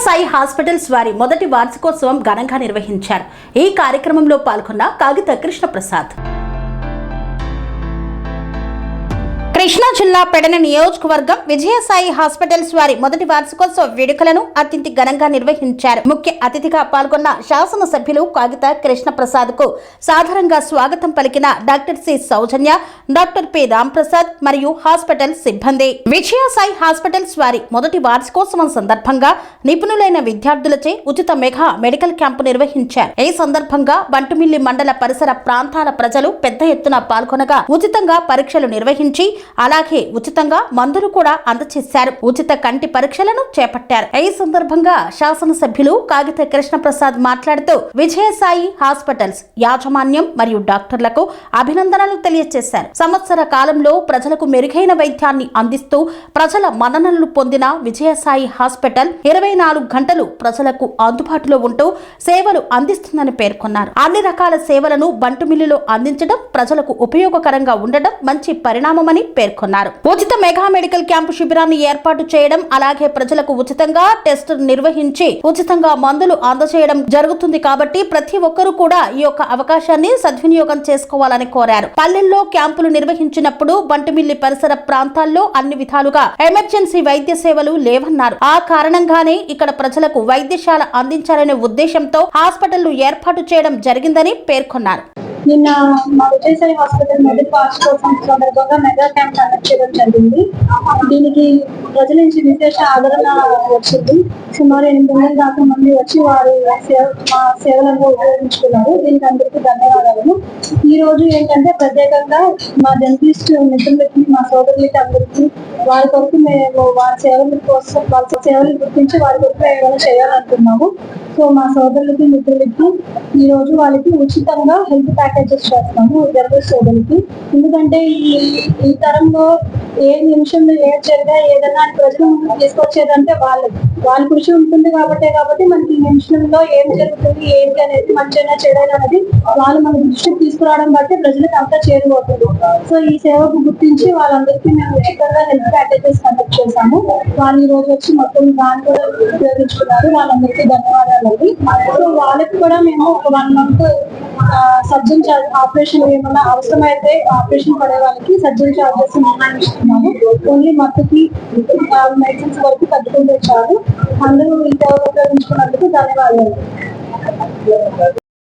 Sai hospitals వారి మొదటి వార్షికోత్సవం ఘనంగా నిర్వహించారు. ఈ కార్యక్రమంలో పాల్గొన్న కాగిత కృష్ణ ప్రసాద్. కృష్ణా జిల్లా పెడన నియోజకవర్గం విజయసాయి హాస్పిటల్స్ వారి మొదటి వార్షికోత్సవ వేడుకలను అత్యంత ఘనంగా నిర్వహించారు. ముఖ్య అతిథిగా పాల్గొన్న శాసన సభ్యులు కాగిత కృష్ణ ప్రసాద్ కు సాధారణంగా స్వాగతం పలికిన డాక్టర్ సి సౌజన్య, డాక్టర్ పి రాంప్రసాద్ మరియు హాస్పిటల్ సిబ్బంది. విజయసాయి హాస్పిటల్స్ వారి మొదటి వార్షికోత్సవం సందర్భంగా నిపుణులైన విద్యార్థులచే ఉచిత మెగా మెడికల్ క్యాంపు నిర్వహించారు. ఈ సందర్భంగా బంటుమిల్లి మండల పరిసర ప్రాంతాల ప్రజలు పెద్ద ఎత్తున పాల్గొనగా ఉచితంగా పరీక్షలు నిర్వహించి అలాగే ఉచితంగా మందులు కూడా అందజేశారు. ఉచిత కంటి పరీక్షలను చేపట్టారు. ఈ సందర్భంగా శాసనసభ్యులు కాగిత కృష్ణ ప్రసాద్ మాట్లాడుతూ విజయసాయి హాస్పిటల్స్ యాజమాన్యం మరియు డాక్టర్లకు అభినందనలు తెలియజేశారు. సంవత్సర కాలంలో ప్రజలకు మెరుగైన వైద్యాన్ని అందిస్తూ ప్రజల మన్ననలు పొందిన విజయసాయి హాస్పిటల్ 24 గంటలు ప్రజలకు అందుబాటులో ఉంటూ సేవలు అందిస్తుందని పేర్కొన్నారు. అన్ని రకాల సేవలను బంటుమిల్లిలో అందించడం ప్రజలకు ఉపయోగకరంగా ఉండడం మంచి పరిణామమని పేర్కొన్నారు. ఉచిత మెగా మెడికల్ క్యాంపు శిబిరాన్ని ఏర్పాటు చేయడం, అలాగే ప్రజలకు ఉచితంగా టెస్ట్ నిర్వహించి ఉచితంగా మందులు అందజేయడం జరుగుతుంది కాబట్టి ప్రతి ఒక్కరూ కూడా ఈ యొక్క అవకాశాన్ని సద్వినియోగం చేసుకోవాలని కోరారు. పల్లెల్లో క్యాంపులు నిర్వహించినప్పుడు బంటుమిల్లి పరిసర ప్రాంతాల్లో అన్ని విధాలుగా ఎమర్జెన్సీ వైద్య సేవలు లేవన్నారు. ఆ కారణంగానే ఇక్కడ ప్రజలకు వైద్యశాల అందించాలనే ఉద్దేశంతో హాస్పిటల్ ఏర్పాటు చేయడం జరిగిందని పేర్కొన్నారు. నిన్న మా విజయసాయి హాస్పిటల్ మొదటి వార్షికోత్సవం సందర్భంగా మెగా క్యాంప్ కండక్ట్ చేయడం జరిగింది. దీనికి ప్రజల నుంచి విశేష ఆదరణ వచ్చింది. సుమారు 800 దాకా మంది వచ్చి వారి మా సేవలను ఉపయోగించుకున్నారు. దీనికి అందరికీ ధన్యవాదాలు. ఈ రోజు ఏంటంటే ప్రత్యేకంగా మా డెంటిస్ట్ మిత్రులకి, మా సోదరులకి అందరికీ వారి కొరకు మేము వారి సేవల కోసం వాళ్ళ సేవలు గుర్తించి వారి కొరకు ఏమైనా చేయాలనుకున్నాము. సో మా సోదరులకి మిత్రులకి ఈ రోజు వాళ్ళకి ఉచితంగా హెల్త్ ప్యాకేజెస్ చేస్తాము డెంటిస్ట్ సోదరులకి. ఎందుకంటే ఈ తరంలో ఏ నిమిషంలో ఏం జరిగా ఏదైనా ప్రజలు తీసుకొచ్చేదంటే వాళ్ళ కృషి ఉంటుంది కాబట్టి మనకి ఈ నిమిషంలో ఏం జరుగుతుంది ఏంటి అనేది మంచిగా చేయడం అనేది వాళ్ళు మన దృష్టికి తీసుకురావడం బట్టి ప్రజలకు అంతా చేరువవుతుంది. సో ఈ సేవకు గుర్తించి వాళ్ళందరికీ మేము ఉచితంగా హెల్త్ ప్యాకేజెస్ కండక్ట్ చేశాము. వాళ్ళు ఈ రోజు వచ్చి మొత్తం దాన్ని కూడా ఉపయోగించుకున్నారు. వాళ్ళందరికీ ధన్యవాదాలు. సో వాళ్ళకి కూడా మేము ఒక 1 month సర్జన్ ఆపరేషన్ ఏమైనా అవసరమైతే ఆపరేషన్ పడే వాళ్ళకి సర్జన్ చార్జెస్ నిర్ణయిస్తున్నాము. ఓన్లీ మత్తుకి మెడిసిన్స్ వరకు తగ్గుతుంటే చాలు. అందరూ ఈ సేవలు ఉపయోగించుకున్నందుకు ధన్యవాదాలు.